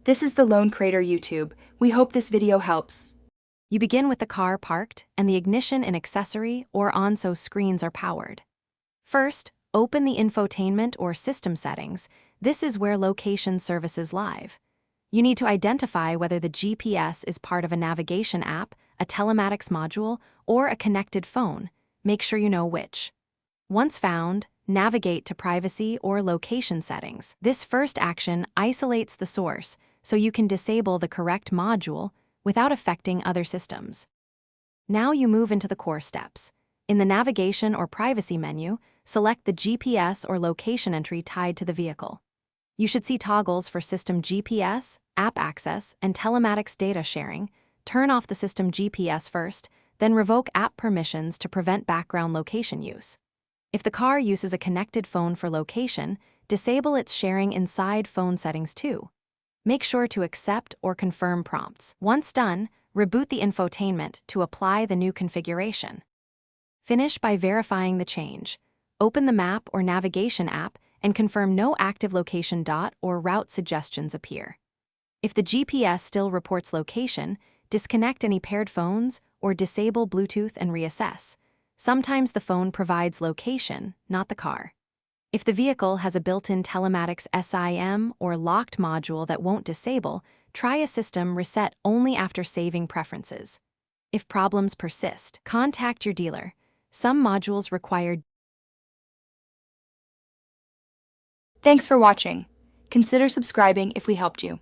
This is the Lone Crater YouTube. We hope this video helps. You begin with the car parked and the ignition and accessory or ONSO screens are powered. First, open the infotainment or system settings. This is where location services live. You need to identify whether the GPS is part of a navigation app, a telematics module, or a connected phone. Make sure you know which. Once found, navigate to privacy or location settings. This first action isolates the source, so you can disable the correct module without affecting other systems. Now you move into the core steps. In the navigation or privacy menu, select the GPS or location entry tied to the vehicle. You should see toggles for system GPS, app access, and telematics data sharing. Turn off the system GPS first, then revoke app permissions to prevent background location use. If the car uses a connected phone for location, disable its sharing inside phone settings too. Make sure to accept or confirm prompts. Once done, reboot the infotainment to apply the new configuration. Finish by verifying the change. Open the map or navigation app and confirm no active location dot or route suggestions appear. If the GPS still reports location, disconnect any paired phones or disable Bluetooth and reassess. Sometimes the phone provides location, not the car. If the vehicle has a built-in telematics SIM or locked module that won't disable, try a system reset only after saving preferences. If problems persist, contact your dealer. Some modules require. Thanks for watching. Consider subscribing if we helped you.